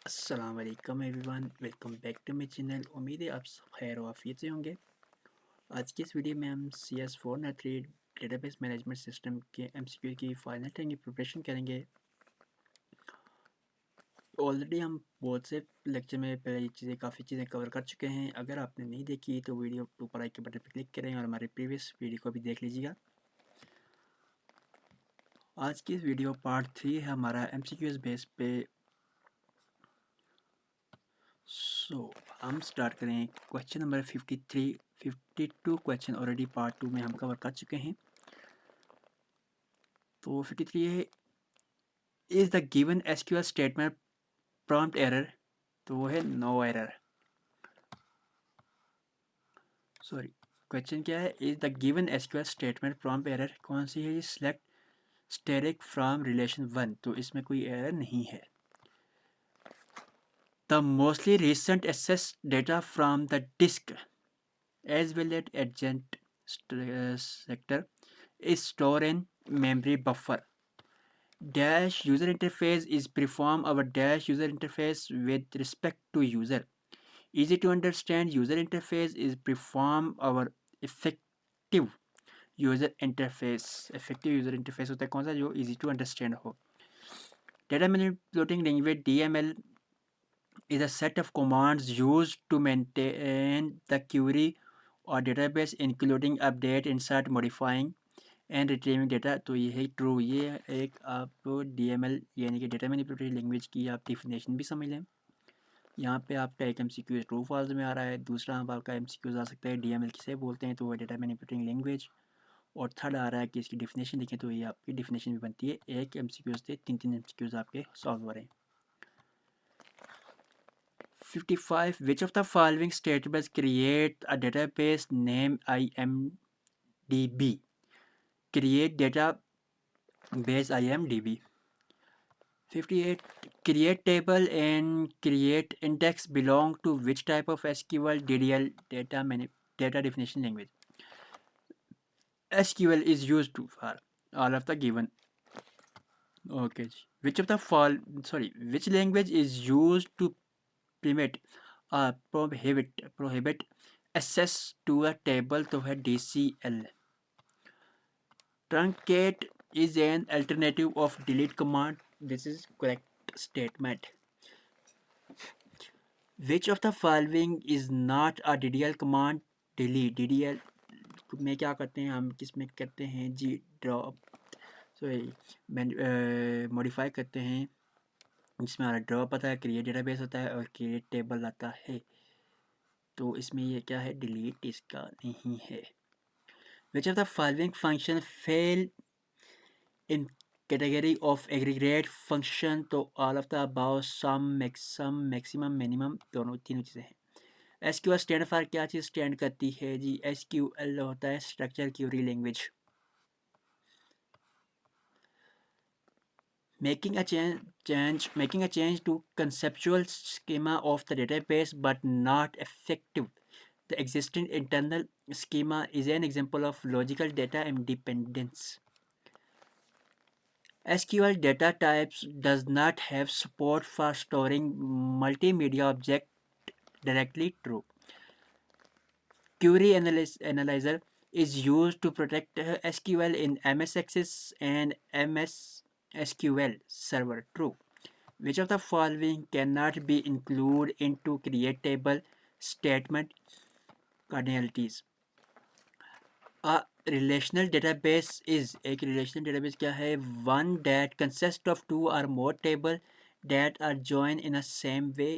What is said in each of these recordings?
अस्सलाम वालेकुम everyone, welcome back to my channel. उम्मीद है आप सब खैर वाफियत से होंगे। आज की इस वीडियो में हम CS403 डेटाबेस मैनेजमेंट सिस्टम के MCQ की फाइनल टाइम की प्रिपरेशन करेंगे। ऑलरेडी हम बहुत से लेक्चर में पहले काफ़ी चीज़ें कवर कर चुके हैं। अगर आपने नहीं देखी तो वीडियो ऊपर आई के बटन पर क्लिक करें और हमारे प्रीवियस वीडियो को भी देख लीजिएगा। आज की इस वीडियो पार्ट 3 है हमारा MCQs बेस पे। हम स्टार्ट करें question number 53। 52 question already part 2 में हम कवर कर चुके हैं। तो 53 है, is the given SQL statement prompt error. तो वो है नो एरर। सॉरी, क्वेश्चन क्या है, is the given SQL statement prompt error कौन सी है? सिलेक्ट स्टेरिक फ्रॉम रिलेशन 1, तो इसमें कोई एरर नहीं है। The mostly recent access data from the disk as well as adjacent sector is stored in memory buffer. Dash user interface is perform our dash user interface with respect to user. Easy to understand user interface is perform our effective user interface. Effective user interface होता है कौन सा? जो easy to understand हो. Data manipulating language DML is a set of commands used to maintain the query और database including update, insert, modifying and retrieving data. तो ये है ट्रू। ये एक आप DML यानी कि डेटा मैनिपुलेटेड लैंग्वेज की आप डिफिनेशन भी समझ लें। यहाँ पे आपका एक MCQ ट्रू फॉल्स में आ रहा है, दूसरा आपका MCQ आ सकता है DML किसे बोलते हैं, तो वो डेटा मैनिपुलेटिंग लैंग्वेज। और थर्ड आ रहा है कि इसकी डिफिनेशन लिखें, तो ये आपकी डिफिनेशन भी बनती है। एक MCQ थे, तीन MCQ आपके सॉल्व हो रहे हैं। 55. Which of the following statements create a database name IMDb? Create database IMDb. 58. Create table and create index belong to which type of SQL DDL data definition language? SQL is used for all of the given. Okay. Which language is used to permit prohibit access to a table? तो है DCL. Truncate is an alternative of delete command. This is correct statement. Which of the following is not a DDL command? Delete. DDL में क्या करते हैं हम? किस में करते हैं जी? ड्रॉप मॉडिफाई करते हैं, जिसमें हमारा ड्रॉप आता है, क्रिएट डेटाबेस होता है और क्रिएट टेबल आता है। तो इसमें ये क्या है? डिलीट इसका नहीं है। Which of the following function fail in category of aggregate function? तो all of the above, sum, maximum, minimum, तीनों चीज़ें हैं। SQL स्टैंड फॉर क्या चीज़ स्टैंड करती है जी? SQL होता है structure Curie language. Making a change to conceptual schema of the database but not effective the existing internal schema is an example of logical data independence. SQL data types does not have support for storing multimedia object directly. True. Query analyzer is used to protect SQL in MS Access and MS SQL Server. True. Which of the following cannot be included into create table statement cardinalities? A relational database is एक relational database क्या है? One that consists of two or more table that are joined in a same way.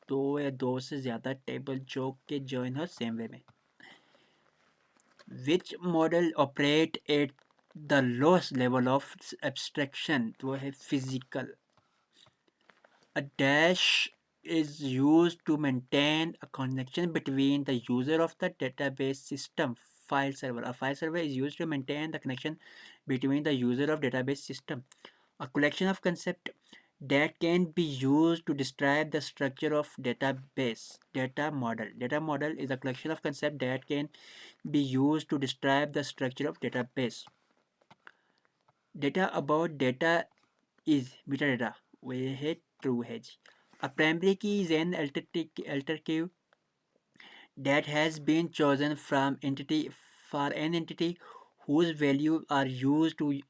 दो या दो से ज़्यादा table जो के join हो same way में. Which model operate at the lowest level of abstraction? तो है physical. A dash is used to maintain a connection between the user of the database system file server. A file server is used to maintain the connection between the user of database system. A collection of concepts that can be used to describe the structure of database. Data model. Data model is a collection of concepts that can be used to describe the structure of database. Data about data is metadata. वह है true है जी। A primary key is an alter key that has been chosen from entity for an entity whose values are used to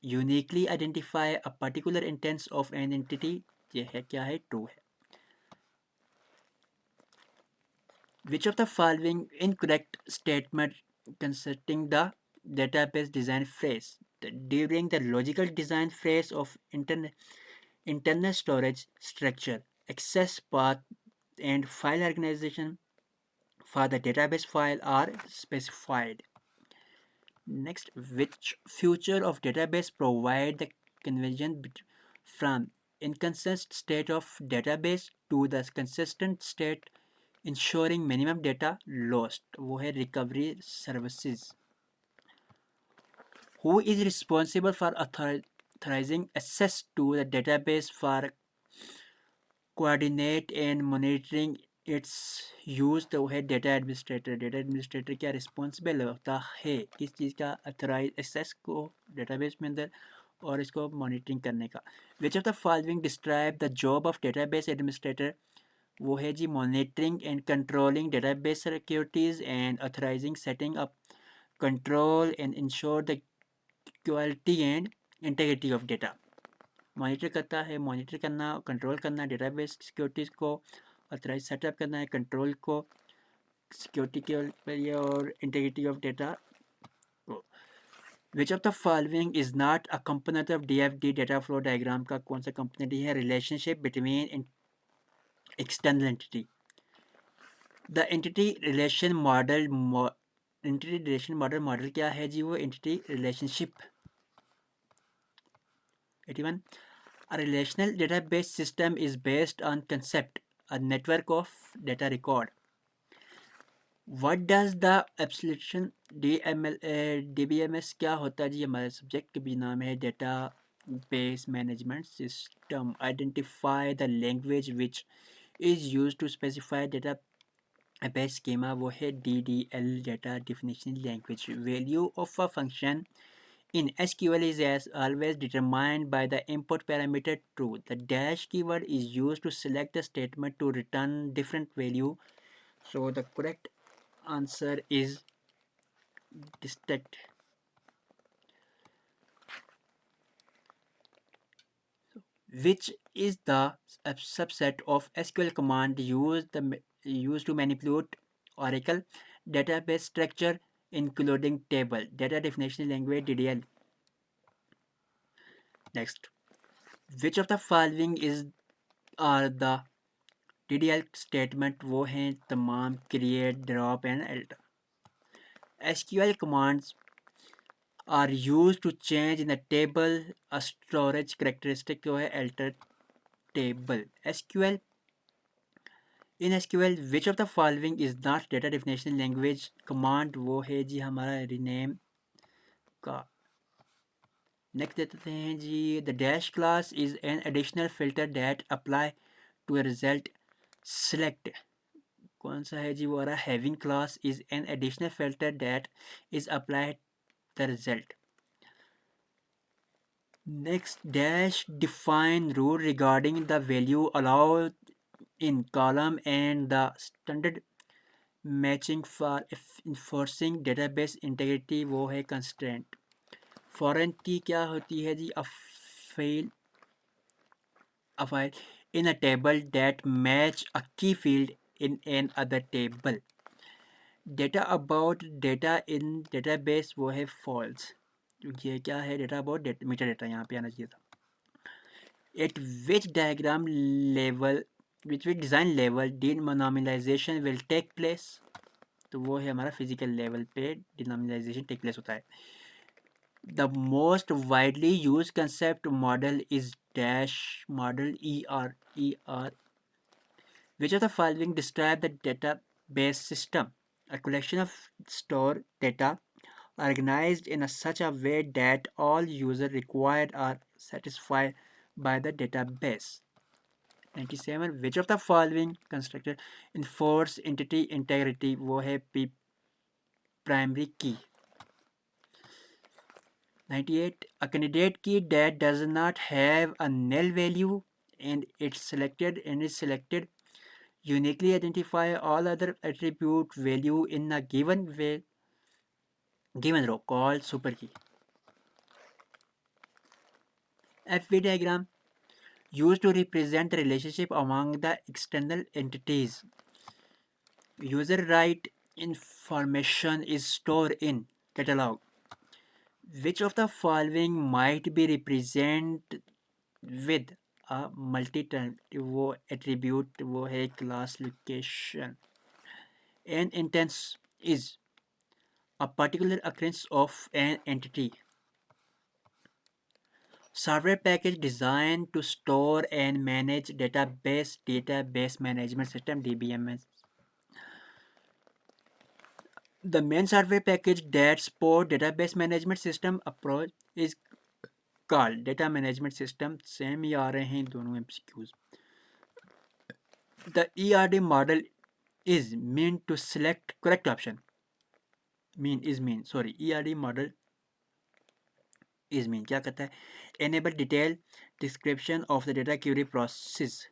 uniquely identify a particular instance of an entity. ये है क्या है true है. Which of the following incorrect statement concerning the database design phase? During the logical design phase of internal storage structure, access path, and file organization for the database file are specified. Next, which feature of database provide the conversion from inconsistent state of database to the consistent state ensuring minimum data lost? वो है recovery services. Who is responsible for authorizing access to the database for coordinate and monitoring its use? तो है data administrator. Data administrator क्या responsible होता है किस चीज़ का? Authorise access को डेटाबेस में अंदर और इसको मॉनिटरिंग करने का. Which of the following describe the job of database administrator? वो है जी monitoring and controlling database securities and authorising setting up control and ensure the quality and integrity of data. Monitor करता है, मॉनिटर करना, control करना database securities को, authorise setup करना है कंट्रोल को, सिक्योरिटी के लिए और इंटीग्रिटी ऑफ डेटा को. विच of the following is not a component of DFD data flow diagram का कौन सा कंपोनेंट है? Relationship between external entity. The entity relation model. Entity relation model क्या है जी? वो entity relationship. 81. A relational database system is based on concept, a network of data record. What does the abstraction DBMS क्या होता है जी? हमारे subject का भी नाम है data base management system. Identify the language which is use to specify data base schema. वो है DDL data definition language. Value of a function in SQL is as always determined by the input parameter true. The dash keyword is used to select the statement to return different value. So the correct answer is distinct. Which is the subset of SQL command used to manipulate Oracle database structure including table? Data definition language DDL. Next, which of the following is are the DDL statement? वो हैं तमाम create, drop and alter. SQL commands are used to change in the table a storage characteristic जो है alter table. In SQL which of the following is not data definition language? command वो है जी हमारा rename का. Next देते हैं जी the dash class is an additional filter that apply to a result. select कौन सा है जी? वो आ रहा having class is an additional filter that is applied the result. Next, dash define rule regarding the value allowed in column and the standard matching for enforcing database integrity. वो है constraint. foreign key क्या होती है जी? a file in a table that match a key field in an other table. Data about data in database वो है false. ये क्या है? डेटा अबाउट मीटर डेटा यहाँ पे आना चाहिए था. At which diagram level which design level denormalisation will take place? तो वो है हमारा फिजिकल लेवल पे डिनोमिनलाइजेशन टेक प्लेस होता है. The most widely use concept model is dash model ER. Which of the following describe the database system? A collection of stored data organized in such a way that all users required are satisfied by the database. 97. Which of the following constructor enforce entity integrity? वो है primary key. 98. A candidate key that does not have a null value and is selected uniquely identify all other attribute value in a given row called superkey. FV diagram used to represent the relationship among the external entities. User right information is stored in catalog. Which of the following might be represented with a multi-type वो attribute वो है class location. An instance is a particular occurrence of an entity. Software package designed to store and manage database management system DBMS. The main software package that support database management system approach is called data management system. Same ही आ रहे हैं दोनों MCQs. The ERD model is meant to select correct option. ERD model is mean क्या कहता है? Enable detailed description of the data query process.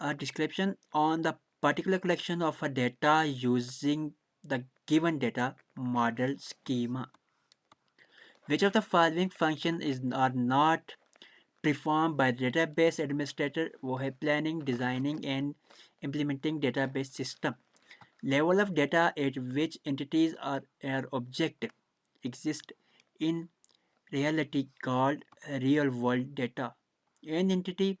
A description on the particular collection of a data using the given data model schema. Which of the following functions are not performed by the database administrator? वो है planning, designing and implementing database system. Level of data at which entities or object exist in reality called real world data. An entity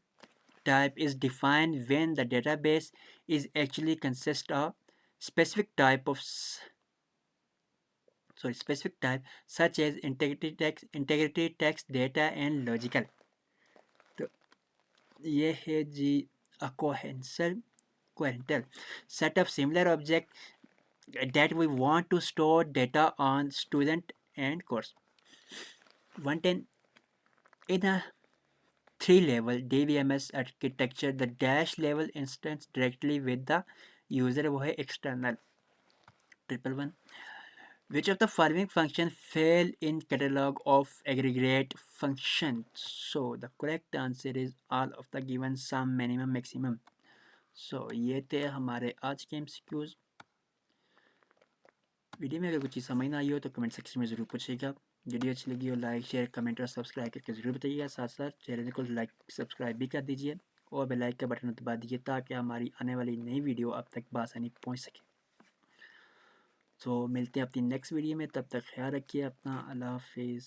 type is defined when the database is actually consists of specific type such as integrity text data and logical. तो ये है जी coherential set of similar object that we want to store data on student and course. 110 in a 3-level DBMS architecture, the dash level instance directly with the user वो है external. 111 which of the following function fail in catalog of aggregate functions? So the correct answer is all of the given sum minimum maximum. So ये थे हमारे आज के MCQs. Video में अगर कुछ चीज़ समझ ना आई हो तो कमेंट सेक्शन में ज़रूर पूछिएगा. वीडियो अच्छी लगी हो लाइक शेयर कमेंट और सब्सक्राइब करके ज़रूर बताइएगा. साथ साथ चैनल को लाइक सब्सक्राइब भी कर दीजिए और बेल आइकन का बटन दबा दीजिए ताकि हमारी आने वाली नई वीडियो आप तक बआसानी पहुंच सके. तो मिलते हैं अपनी नेक्स्ट वीडियो में. तब तक ख्याल रखिए अपना. अल्लाह हाफिज़.